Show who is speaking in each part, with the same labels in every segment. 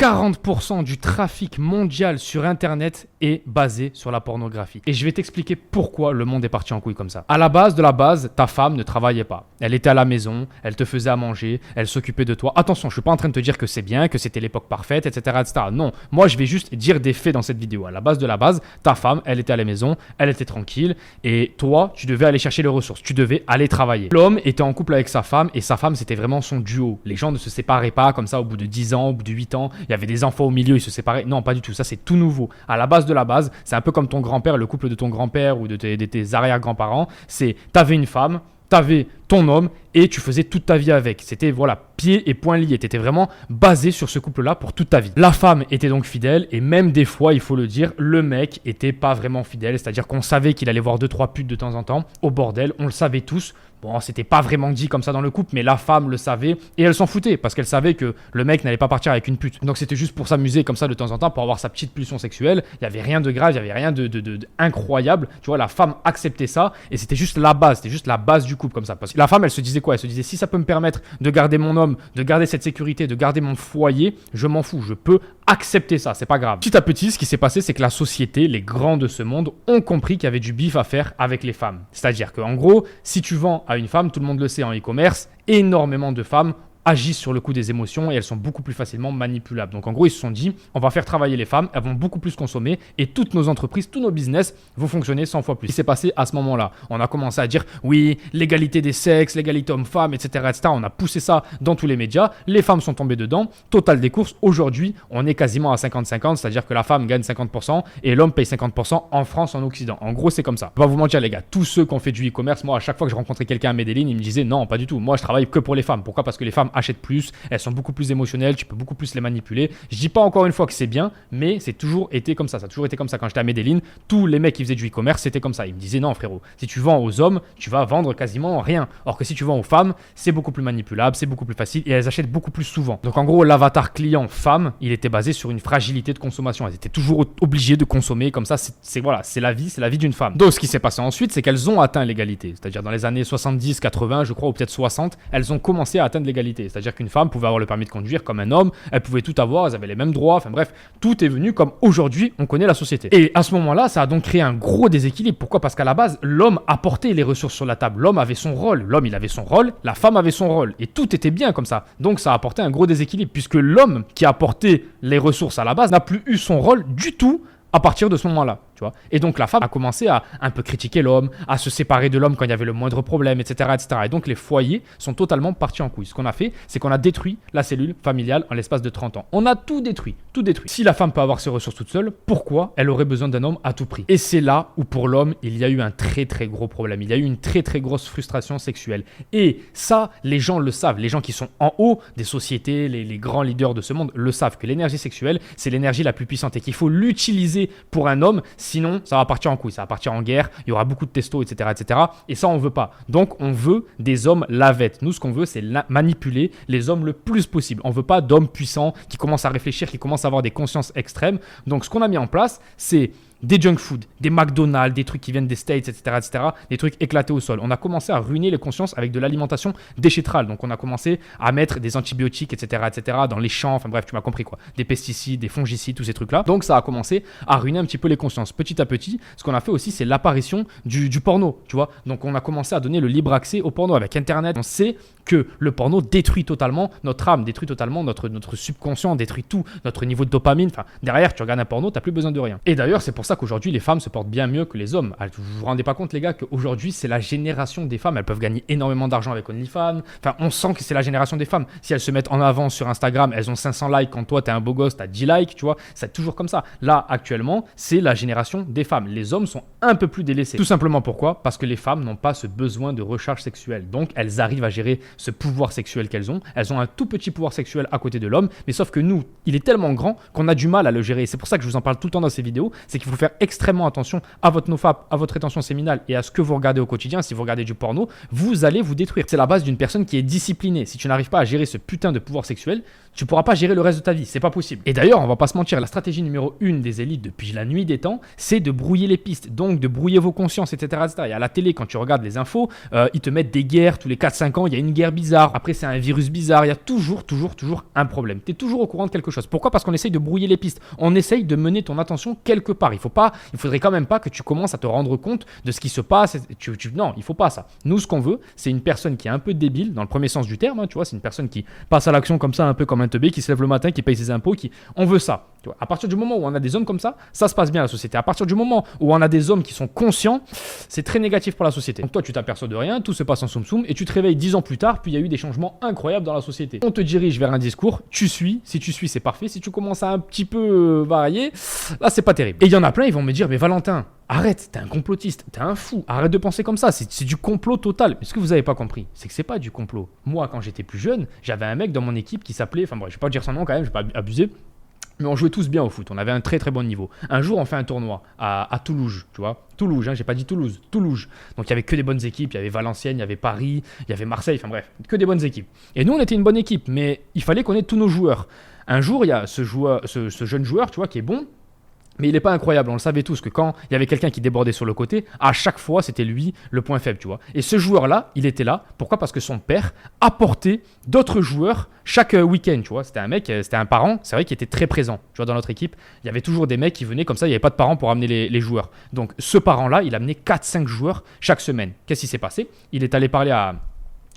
Speaker 1: 40% du trafic mondial sur Internet est basé sur la pornographie. Et je vais t'expliquer pourquoi le monde est parti en couille comme ça. À la base de la base, ta femme ne travaillait pas. Elle était à la maison, elle te faisait à manger, elle s'occupait de toi. Attention, je ne suis pas en train de te dire que c'est bien, que c'était l'époque parfaite, etc., etc. Non, moi je vais juste dire des faits dans cette vidéo. À la base de la base, ta femme, elle était à la maison, elle était tranquille et toi, tu devais aller chercher les ressources, tu devais aller travailler. L'homme était en couple avec sa femme et sa femme, c'était vraiment son duo. Les gens ne se séparaient pas comme ça au bout de 10 ans, au bout de 8 ans. Il y avait des enfants au milieu, ils se séparaient. Non, pas du tout. Ça, c'est tout nouveau. À la base de la base, c'est un peu comme ton grand-père, le couple de ton grand-père ou de tes arrière-grands-parents. C'est, t'avais une femme, t'avais ton homme et tu faisais toute ta vie avec. C'était voilà, pieds et poings liés. Tu étais vraiment basé sur ce couple-là pour toute ta vie. La femme était donc fidèle et même des fois, il faut le dire, le mec était pas vraiment fidèle. C'est-à-dire qu'on savait qu'il allait voir 2-3 putes de temps en temps au bordel. On le savait tous. Bon, c'était pas vraiment dit comme ça dans le couple, mais la femme le savait et elle s'en foutait parce qu'elle savait que le mec n'allait pas partir avec une pute. Donc c'était juste pour s'amuser comme ça de temps en temps, pour avoir sa petite pulsion sexuelle. Il n'y avait rien de grave, il n'y avait rien de incroyable. Tu vois, la femme acceptait ça et c'était juste la base du couple comme ça. Parce que la femme, elle se disait quoi? Elle se disait, si ça peut me permettre de garder mon homme, de garder cette sécurité, de garder mon foyer, je m'en fous, je peux accepter ça, c'est pas grave. Petit à petit, ce qui s'est passé, c'est que la société, les grands de ce monde, ont compris qu'il y avait du bif à faire avec les femmes. C'est-à-dire qu'en gros, si tu vends à une femme, tout le monde le sait en e-commerce, énormément de femmes agissent sur le coup des émotions et elles sont beaucoup plus facilement manipulables. Donc en gros, ils se sont dit, on va faire travailler les femmes, elles vont beaucoup plus consommer et toutes nos entreprises, tous nos business vont fonctionner 100 fois plus. Ce qui s'est passé à ce moment-là, on a commencé à dire, oui, l'égalité des sexes, l'égalité homme-femme, etc., etc. On a poussé ça dans tous les médias, les femmes sont tombées dedans, total des courses. Aujourd'hui, on est quasiment à 50-50, c'est-à-dire que la femme gagne 50% et l'homme paye 50% en France, en Occident. En gros, c'est comme ça. Je vais pas vous mentir les gars, tous ceux qui ont fait du e-commerce, moi à chaque fois que je rencontrais quelqu'un à Medellin, il me disait, non, pas du tout, moi je travaille que pour les femmes. Pourquoi? Parce que les femmes achètent plus, elles sont beaucoup plus émotionnelles, tu peux beaucoup plus les manipuler. Je dis pas encore une fois que c'est bien, mais c'est toujours été comme ça. Ça a toujours été comme ça. Quand j'étais à Medellin, tous les mecs qui faisaient du e-commerce, c'était comme ça. Ils me disaient non frérot, si tu vends aux hommes, tu vas vendre quasiment rien. Or que si tu vends aux femmes, c'est beaucoup plus manipulable, c'est beaucoup plus facile et elles achètent beaucoup plus souvent. Donc en gros, l'avatar client femme, il était basé sur une fragilité de consommation. Elles étaient toujours obligées de consommer comme ça. C'est la vie d'une femme. Donc ce qui s'est passé ensuite, c'est qu'elles ont atteint l'égalité. C'est-à-dire dans les années 70, 80, je crois, ou peut-être 60, elles ont commencé à atteindre l'égalité. C'est-à-dire qu'une femme pouvait avoir le permis de conduire comme un homme, elles pouvaient tout avoir, elles avaient les mêmes droits, enfin bref, tout est venu comme aujourd'hui on connaît la société. Et à ce moment-là, ça a donc créé un gros déséquilibre. Pourquoi? Parce qu'à la base, l'homme apportait les ressources sur la table, l'homme avait son rôle, l'homme il avait son rôle, la femme avait son rôle, et tout était bien comme ça. Donc ça a apporté un gros déséquilibre, puisque l'homme qui apportait les ressources à la base n'a plus eu son rôle du tout à partir de ce moment-là. Tu vois. Et donc la femme a commencé à un peu critiquer l'homme, à se séparer de l'homme quand il y avait le moindre problème, etc., etc. Et donc les foyers sont totalement partis en couille. Ce qu'on a fait, c'est qu'on a détruit la cellule familiale en l'espace de 30 ans. On a tout détruit, tout détruit. Si la femme peut avoir ses ressources toute seule, pourquoi elle aurait besoin d'un homme à tout prix? Et c'est là où pour l'homme, il y a eu un très très gros problème. Il y a eu une très très grosse frustration sexuelle. Et ça, les gens le savent. Les gens qui sont en haut des sociétés, les grands leaders de ce monde le savent, que l'énergie sexuelle, c'est l'énergie la plus puissante et qu'il faut l'utiliser pour un homme. Sinon, ça va partir en couille, ça va partir en guerre, il y aura beaucoup de testo, etc., etc. Et ça, on veut pas. Donc, on veut des hommes lavettes. Nous, ce qu'on veut, c'est manipuler les hommes le plus possible. On veut pas d'hommes puissants qui commencent à réfléchir, qui commencent à avoir des consciences extrêmes. Donc, ce qu'on a mis en place, c'est des junk food, des McDonald's, des trucs qui viennent des States, etc., etc., des trucs éclatés au sol. On a commencé à ruiner les consciences avec de l'alimentation déchétrale. Donc, on a commencé à mettre des antibiotiques, etc., etc., dans les champs. Enfin bref, tu m'as compris quoi. Des pesticides, des fongicides, tous ces trucs-là. Donc, ça a commencé à ruiner un petit peu les consciences. Petit à petit, ce qu'on a fait aussi, c'est l'apparition du porno, tu vois. Donc, on a commencé à donner le libre accès au porno avec Internet. On sait que le porno détruit totalement notre âme, détruit totalement notre subconscient, détruit tout, notre niveau de dopamine. Enfin, derrière, tu regardes un porno, tu n'as plus besoin de rien. Et d'ailleurs, c'est pour ça qu'aujourd'hui, les femmes se portent bien mieux que les hommes. Vous vous rendez pas compte, les gars, qu'aujourd'hui, c'est la génération des femmes. Elles peuvent gagner énormément d'argent avec OnlyFans. Enfin, on sent que c'est la génération des femmes. Si elles se mettent en avant sur Instagram, elles ont 500 likes. Quand toi, t'es un beau gosse, t'as 10 likes, tu vois. C'est toujours comme ça. Là, actuellement, c'est la génération des femmes. Les hommes sont un peu plus délaissés. Tout simplement pourquoi? Parce que les femmes n'ont pas ce besoin de recharge sexuelle. Donc, elles arrivent à gérer ce pouvoir sexuel qu'elles ont. Elles ont un tout petit pouvoir sexuel à côté de l'homme. Mais sauf que nous, il est tellement grand qu'on a du mal à le gérer. C'est pour ça que je vous en parle tout le temps dans ces vidéos. C'est qu'il faut faire extrêmement attention à votre nofap, à votre rétention séminale et à ce que vous regardez au quotidien. Si vous regardez du porno, vous allez vous détruire. C'est la base d'une personne qui est disciplinée. Si tu n'arrives pas à gérer ce putain de pouvoir sexuel, tu pourras pas gérer le reste de ta vie, c'est pas possible. Et d'ailleurs, on va pas se mentir, la stratégie numéro 1 des élites depuis la nuit des temps, c'est de brouiller les pistes, donc de brouiller vos consciences, etc. etc. Et à la télé, quand tu regardes les infos, ils te mettent des guerres tous les 4-5 ans, il y a une guerre bizarre, après c'est un virus bizarre, il y a toujours un problème. Tu es toujours au courant de quelque chose. Pourquoi? Parce qu'on essaye de brouiller les pistes, on essaye de mener ton attention quelque part. Il faudrait quand même pas que tu commences à te rendre compte de ce qui se passe. Non, il faut pas ça. Nous, ce qu'on veut, c'est une personne qui est un peu débile, dans le premier sens du terme, hein, tu vois, c'est une personne qui passe à l'action comme ça, un peu comme un teubé, qui se lève le matin, qui paye ses impôts, on veut ça. Tu vois. À partir du moment où on a des hommes comme ça se passe bien la société. À partir du moment où on a des hommes qui sont conscients, c'est très négatif pour la société. Donc toi, tu t'aperçois de rien, tout se passe en soum-soum, et tu te réveilles 10 ans plus tard, puis il y a eu des changements incroyables dans la société. On te dirige vers un discours, tu suis, si tu suis, c'est parfait. Si tu commences à un petit peu varier, là, c'est pas terrible. Et il y en a plein, ils vont me dire, mais Valentin, arrête, t'es un complotiste, t'es un fou, arrête de penser comme ça, c'est du complot total. Mais ce que vous avez pas compris, c'est que c'est pas du complot. Moi, quand j'étais plus jeune, j'avais un mec dans mon équipe qui s'appelait, enfin bref, je vais pas dire son nom quand même, je vais pas abuser, mais on jouait tous bien au foot, on avait un très très bon niveau. Un jour, on fait un tournoi à Toulouse, tu vois. Toulouse, hein, j'ai pas dit Toulouse, Toulouse. Donc il y avait que des bonnes équipes, il y avait Valenciennes, il y avait Paris, il y avait Marseille, enfin bref, que des bonnes équipes. Et nous, on était une bonne équipe, mais il fallait qu'on ait tous nos joueurs. Un jour, il y a ce jeune joueur, tu vois, qui est bon, mais il n'est pas incroyable. On le savait tous que quand il y avait quelqu'un qui débordait sur le côté, à chaque fois, c'était lui le point faible, tu vois. Et ce joueur-là, il était là. Pourquoi? Parce que son père apportait d'autres joueurs chaque week-end, tu vois. C'était un mec, c'était un parent, c'est vrai, qui était très présent. Tu vois, dans notre équipe, il y avait toujours des mecs qui venaient comme ça, il n'y avait pas de parents pour amener les joueurs. Donc, ce parent-là, il amenait 4-5 joueurs chaque semaine. Qu'est-ce qui s'est passé? Il est allé parler à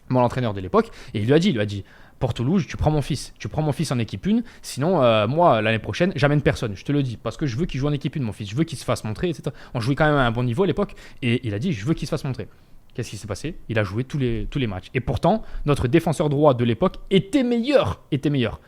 Speaker 1: mon entraîneur de l'époque et il lui a dit, pour Toulouse, tu prends mon fils en équipe 1, sinon moi l'année prochaine j'amène personne, je te le dis, parce que je veux qu'il joue en équipe 1 mon fils, je veux qu'il se fasse montrer, etc. On jouait quand même à un bon niveau à l'époque et il a dit je veux qu'il se fasse montrer. Qu'est-ce qui s'est passé? Il a joué tous les matchs. Et pourtant, notre défenseur droit de l'époque était meilleur.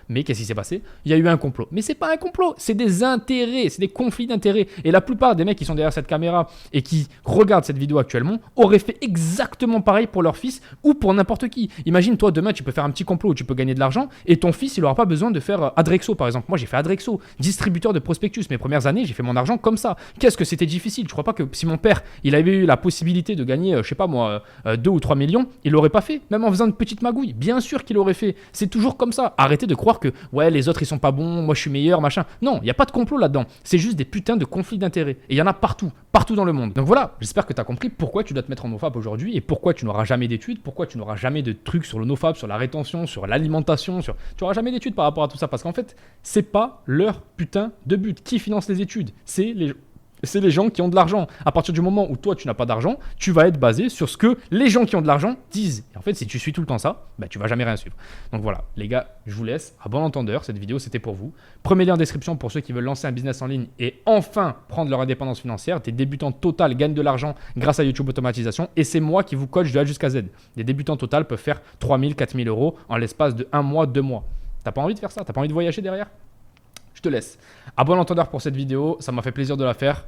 Speaker 1: Mais qu'est-ce qui s'est passé? Il y a eu un complot. Mais c'est pas un complot, c'est des intérêts, c'est des conflits d'intérêts. Et la plupart des mecs qui sont derrière cette caméra et qui regardent cette vidéo actuellement auraient fait exactement pareil pour leur fils ou pour n'importe qui. Imagine, toi, demain, tu peux faire un petit complot où tu peux gagner de l'argent et ton fils, il n'aura pas besoin de faire Adrexo, par exemple. Moi, j'ai fait Adrexo, distributeur de prospectus. Mes premières années, j'ai fait mon argent comme ça. Qu'est-ce que c'était difficile? Je crois pas que si mon père, il avait eu la possibilité de gagner, je sais pas moi, 2 ou 3 millions, il l'aurait pas fait, même en faisant une petite magouille. Bien sûr qu'il l'aurait fait. C'est toujours comme ça. Arrêtez de croire que ouais, les autres ils sont pas bons, moi je suis meilleur, machin. Non, il n'y a pas de complot là-dedans. C'est juste des putains de conflits d'intérêts. Et il y en a partout dans le monde. Donc voilà, j'espère que tu as compris pourquoi tu dois te mettre en nofap aujourd'hui et pourquoi tu n'auras jamais d'études, pourquoi tu n'auras jamais de trucs sur le nofap, sur la rétention, sur l'alimentation, tu n'auras jamais d'études par rapport à tout ça parce qu'en fait, c'est pas leur putain de but. Qui finance les études? C'est les gens qui ont de l'argent. À partir du moment où toi, tu n'as pas d'argent, tu vas être basé sur ce que les gens qui ont de l'argent disent. Et en fait, si tu suis tout le temps ça, bah, tu vas jamais rien suivre. Donc voilà, les gars, je vous laisse. À bon entendeur, cette vidéo, c'était pour vous. Premier lien en description pour ceux qui veulent lancer un business en ligne et enfin prendre leur indépendance financière. Des débutants total gagnent de l'argent grâce à YouTube Automatisation. Et c'est moi qui vous coach de A jusqu'à Z. Des débutants total peuvent faire 3 000, 4 000 euros en l'espace de 1 mois, 2 mois. T'as pas envie de faire ça? T'as pas envie de voyager derrière? Je te laisse. À bon entendeur pour cette vidéo, ça m'a fait plaisir de la faire.